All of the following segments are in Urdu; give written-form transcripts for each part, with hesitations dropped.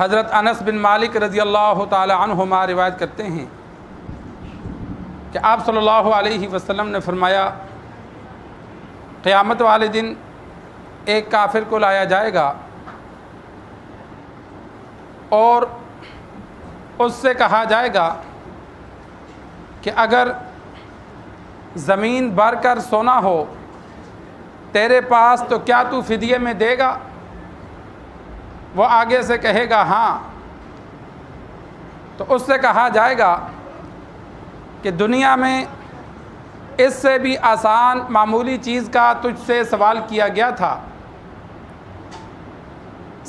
حضرت انس بن مالک رضی اللہ تعالی عنہما روایت کرتے ہیں کہ آپ صلی اللہ علیہ وسلم نے فرمایا قیامت والے دن ایک کافر کو لایا جائے گا اور اس سے کہا جائے گا کہ اگر زمین بھر کر سونا ہو تیرے پاس تو کیا تو فدیے میں دے گا؟ وہ آگے سے کہے گا ہاں، تو اس سے کہا جائے گا کہ دنیا میں اس سے بھی آسان معمولی چیز کا تجھ سے سوال کیا گیا تھا۔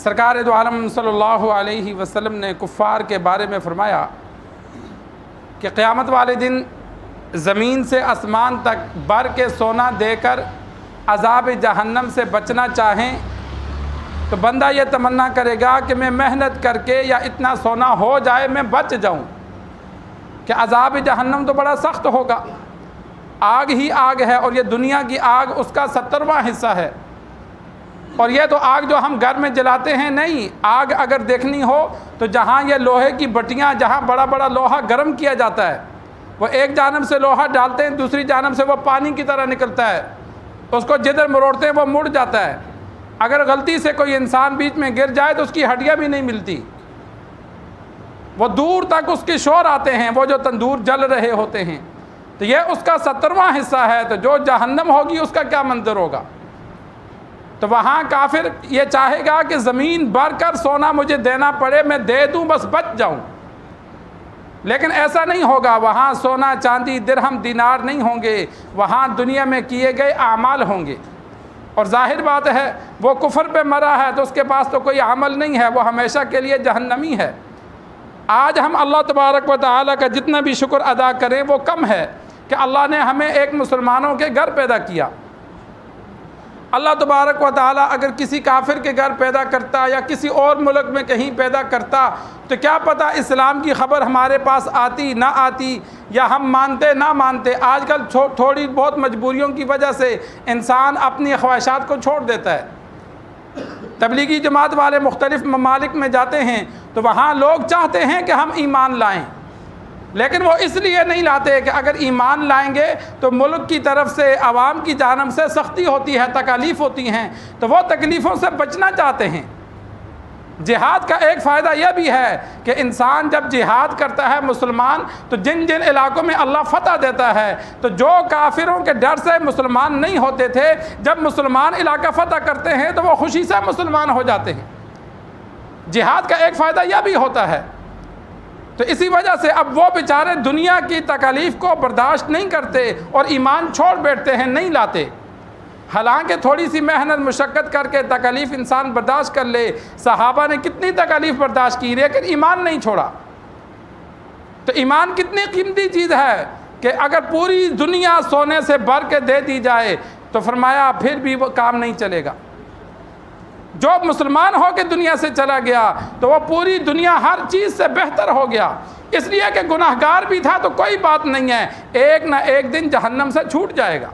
سرکار دو عالم صلی اللہ علیہ وسلم نے کفار کے بارے میں فرمایا کہ قیامت والے دن زمین سے آسمان تک بھر کے سونا دے کر عذاب جہنم سے بچنا چاہیں تو بندہ یہ تمنا کرے گا کہ میں محنت کر کے یا اتنا سونا ہو جائے میں بچ جاؤں، کہ عذاب جہنم تو بڑا سخت ہوگا، آگ ہی آگ ہے، اور یہ دنیا کی آگ اس کا 70واں حصہ ہے، اور یہ تو آگ جو ہم گھر میں جلاتے ہیں نہیں، آگ اگر دیکھنی ہو تو جہاں یہ لوہے کی بٹیاں، جہاں بڑا بڑا لوہا گرم کیا جاتا ہے، وہ ایک جانب سے لوہا ڈالتے ہیں دوسری جانب سے وہ پانی کی طرح نکلتا ہے، اس کو جدھر مروڑتے ہیں وہ مڑ جاتا ہے، اگر غلطی سے کوئی انسان بیچ میں گر جائے تو اس کی ہڈیاں بھی نہیں ملتی، وہ دور تک اس کے شور آتے ہیں، وہ جو تندور جل رہے ہوتے ہیں، تو یہ اس کا 70واں حصہ ہے، تو جو جہنم ہوگی اس کا کیا منظر ہوگا؟ تو وہاں کافر یہ چاہے گا کہ زمین بھر کر سونا مجھے دینا پڑے، میں دے دوں بس بچ جاؤں، لیکن ایسا نہیں ہوگا، وہاں سونا چاندی درہم دینار نہیں ہوں گے، وہاں دنیا میں کیے گئے اعمال ہوں گے، اور ظاہر بات ہے وہ کفر پہ مرا ہے تو اس کے پاس تو کوئی عمل نہیں ہے، وہ ہمیشہ کے لیے جہنمی ہے۔ آج ہم اللہ تبارک و تعالیٰ کا جتنا بھی شکر ادا کریں وہ کم ہے کہ اللہ نے ہمیں ایک مسلمانوں کے گھر پیدا کیا۔ اللہ تبارک و تعالیٰ اگر کسی کافر کے گھر پیدا کرتا یا کسی اور ملک میں کہیں پیدا کرتا تو کیا پتہ اسلام کی خبر ہمارے پاس آتی نہ آتی، یا ہم مانتے نہ مانتے۔ آج کل تھوڑی بہت مجبوریوں کی وجہ سے انسان اپنی خواہشات کو چھوڑ دیتا ہے۔ تبلیغی جماعت والے مختلف ممالک میں جاتے ہیں تو وہاں لوگ چاہتے ہیں کہ ہم ایمان لائیں، لیکن وہ اس لیے نہیں لاتے کہ اگر ایمان لائیں گے تو ملک کی طرف سے عوام کی جانب سے سختی ہوتی ہے، تکالیف ہوتی ہیں، تو وہ تکلیفوں سے بچنا چاہتے ہیں۔ جہاد کا ایک فائدہ یہ بھی ہے کہ انسان جب جہاد کرتا ہے مسلمان تو جن جن علاقوں میں اللہ فتح دیتا ہے، تو جو کافروں کے ڈر سے مسلمان نہیں ہوتے تھے جب مسلمان علاقہ فتح کرتے ہیں تو وہ خوشی سے مسلمان ہو جاتے ہیں۔ جہاد کا ایک فائدہ یہ بھی ہوتا ہے، تو اسی وجہ سے اب وہ بیچارے دنیا کی تکالیف کو برداشت نہیں کرتے اور ایمان چھوڑ بیٹھتے ہیں، نہیں لاتے۔ حالانکہ تھوڑی سی محنت مشقت کر کے تکالیف انسان برداشت کر لے، صحابہ نے کتنی تکالیف برداشت کی لیکن ایمان نہیں چھوڑا۔ تو ایمان کتنی قیمتی چیز ہے کہ اگر پوری دنیا سونے سے بھر کے دے دی جائے تو فرمایا پھر بھی وہ کام نہیں چلے گا۔ جو مسلمان ہو کے دنیا سے چلا گیا تو وہ پوری دنیا ہر چیز سے بہتر ہو گیا، اس لیے کہ گناہگار بھی تھا تو کوئی بات نہیں ہے، ایک نہ ایک دن جہنم سے چھوٹ جائے گا۔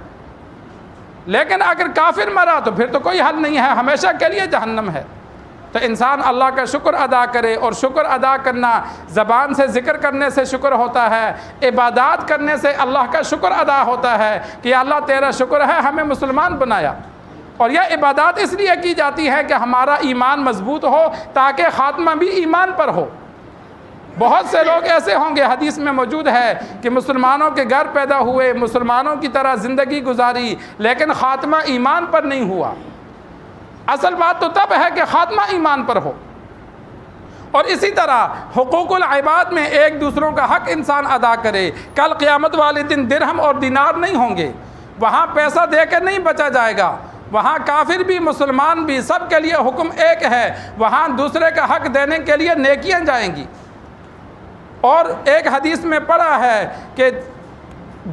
لیکن اگر کافر مرا تو پھر تو کوئی حل نہیں ہے، ہمیشہ کے لیے جہنم ہے۔ تو انسان اللہ کا شکر ادا کرے، اور شکر ادا کرنا زبان سے ذکر کرنے سے شکر ہوتا ہے، عبادات کرنے سے اللہ کا شکر ادا ہوتا ہے کہ اللہ تیرا شکر ہے ہمیں مسلمان بنایا۔ اور یہ عبادات اس لیے کی جاتی ہے کہ ہمارا ایمان مضبوط ہو تاکہ خاتمہ بھی ایمان پر ہو۔ بہت سے لوگ ایسے ہوں گے، حدیث میں موجود ہے کہ مسلمانوں کے گھر پیدا ہوئے، مسلمانوں کی طرح زندگی گزاری، لیکن خاتمہ ایمان پر نہیں ہوا۔ اصل بات تو تب ہے کہ خاتمہ ایمان پر ہو۔ اور اسی طرح حقوق العباد میں ایک دوسروں کا حق انسان ادا کرے۔ کل قیامت والے دن درہم اور دینار نہیں ہوں گے، وہاں پیسہ دے کے نہیں بچا جائے گا، وہاں کافر بھی مسلمان بھی سب کے لیے حکم ایک ہے، وہاں دوسرے کا حق دینے کے لیے نیکیاں جائیں گی۔ اور ایک حدیث میں پڑھا ہے کہ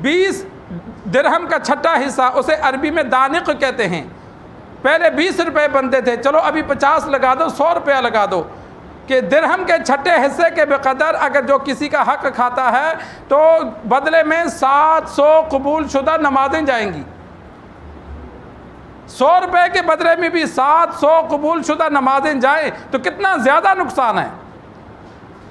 20 درہم کا چھٹا حصہ، اسے عربی میں دانق کہتے ہیں، پہلے 20 روپے بنتے تھے، چلو ابھی 50 لگا دو، 100 روپیہ لگا دو، کہ درہم کے چھٹے حصے کے بقدر اگر جو کسی کا حق کھاتا ہے تو بدلے میں 700 قبول شدہ نمازیں جائیں گی۔ 100 روپے کے بدلے میں بھی 700 قبول شدہ نمازیں جائیں تو کتنا زیادہ نقصان ہے۔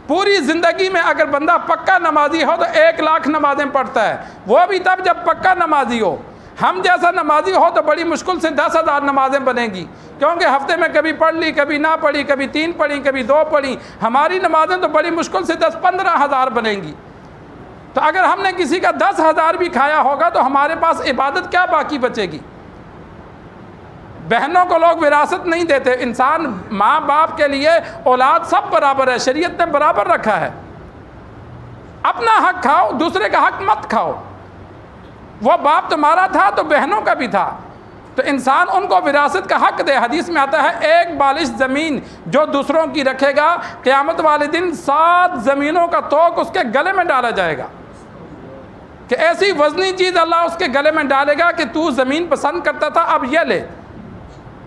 پوری زندگی میں اگر بندہ پکا نمازی ہو تو 1 لاکھ نمازیں پڑھتا ہے، وہ بھی تب جب پکا نمازی ہو۔ ہم جیسا نمازی ہو تو بڑی مشکل سے 10,000 نمازیں بنیں گی، کیونکہ ہفتے میں کبھی پڑھ لی، کبھی نہ پڑھی، کبھی 3 پڑھی، کبھی 2 پڑھی۔ ہماری نمازیں تو بڑی مشکل سے 10-15 ہزار بنیں گی۔ تو اگر ہم نے کسی کا 10,000 بھی کھایا ہوگا تو ہمارے پاس عبادت کیا باقی بچے گی؟ بہنوں کو لوگ وراثت نہیں دیتے۔ انسان ماں باپ کے لیے اولاد سب برابر ہے، شریعت نے برابر رکھا ہے۔ اپنا حق کھاؤ، دوسرے کا حق مت کھاؤ۔ وہ باپ تمہارا تھا تو بہنوں کا بھی تھا، تو انسان ان کو وراثت کا حق دے۔ حدیث میں آتا ہے 1 بالش زمین جو دوسروں کی رکھے گا، قیامت والے دن 7 زمینوں کا توق اس کے گلے میں ڈالا جائے گا، کہ ایسی وزنی چیز اللہ اس کے گلے میں ڈالے گا کہ تو زمین پسند کرتا تھا، اب یہ لے۔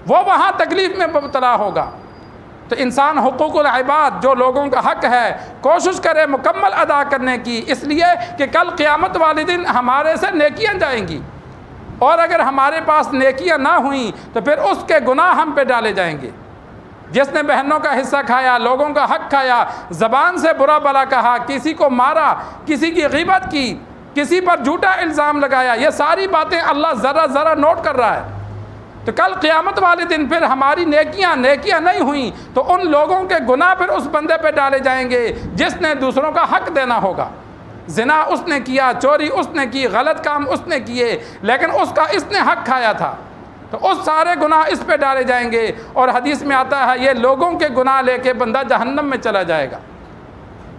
وہ وہاں تکلیف میں مبتلا ہوگا۔ تو انسان حقوق العباد جو لوگوں کا حق ہے کوشش کرے مکمل ادا کرنے کی، اس لیے کہ کل قیامت والے دن ہمارے سے نیکیاں جائیں گی، اور اگر ہمارے پاس نیکیاں نہ ہوئیں تو پھر اس کے گناہ ہم پہ ڈالے جائیں گے۔ جس نے بہنوں کا حصہ کھایا، لوگوں کا حق کھایا، زبان سے برا بلا کہا، کسی کو مارا، کسی کی غیبت کی، کسی پر جھوٹا الزام لگایا، یہ ساری باتیں اللہ ذرا ذرا نوٹ کر رہا ہے۔ تو کل قیامت والے دن پھر ہماری نیکیاں نہیں ہوئیں تو ان لوگوں کے گناہ پھر اس بندے پہ ڈالے جائیں گے جس نے دوسروں کا حق دینا ہوگا۔ زنا اس نے کیا، چوری اس نے کی، غلط کام اس نے کیے، لیکن اس نے حق کھایا تھا، تو اس سارے گناہ اس پہ ڈالے جائیں گے۔ اور حدیث میں آتا ہے یہ لوگوں کے گناہ لے کے بندہ جہنم میں چلا جائے گا۔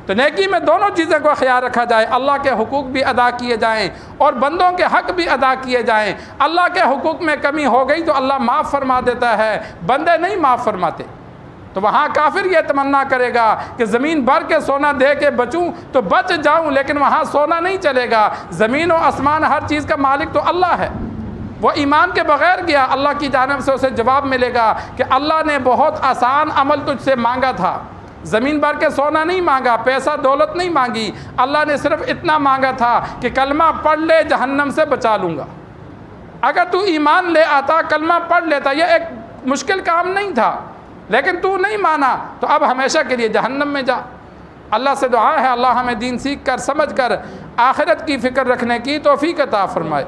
تو نیکی میں دونوں چیزوں کا خیال رکھا جائے، اللہ کے حقوق بھی ادا کیے جائیں اور بندوں کے حق بھی ادا کیے جائیں۔ اللہ کے حقوق میں کمی ہو گئی تو اللہ معاف فرما دیتا ہے، بندے نہیں معاف فرماتے۔ تو وہاں کافر یہ تمنا کرے گا کہ زمین بھر کے سونا دے کے بچوں تو بچ جاؤں، لیکن وہاں سونا نہیں چلے گا۔ زمین و آسمان ہر چیز کا مالک تو اللہ ہے۔ وہ ایمان کے بغیر گیا، اللہ کی جانب سے اسے جواب ملے گا کہ اللہ نے بہت آسان عمل تجھ سے مانگا تھا، زمین بھر کے سونا نہیں مانگا، پیسہ دولت نہیں مانگی، اللہ نے صرف اتنا مانگا تھا کہ کلمہ پڑھ لے جہنم سے بچا لوں گا۔ اگر تو ایمان لے آتا، کلمہ پڑھ لیتا، یہ ایک مشکل کام نہیں تھا، لیکن تو نہیں مانا تو اب ہمیشہ کے لیے جہنم میں جا۔ اللہ سے دعا ہے اللہ ہمیں دین سیکھ کر سمجھ کر آخرت کی فکر رکھنے کی توفیق عطا فرمائے۔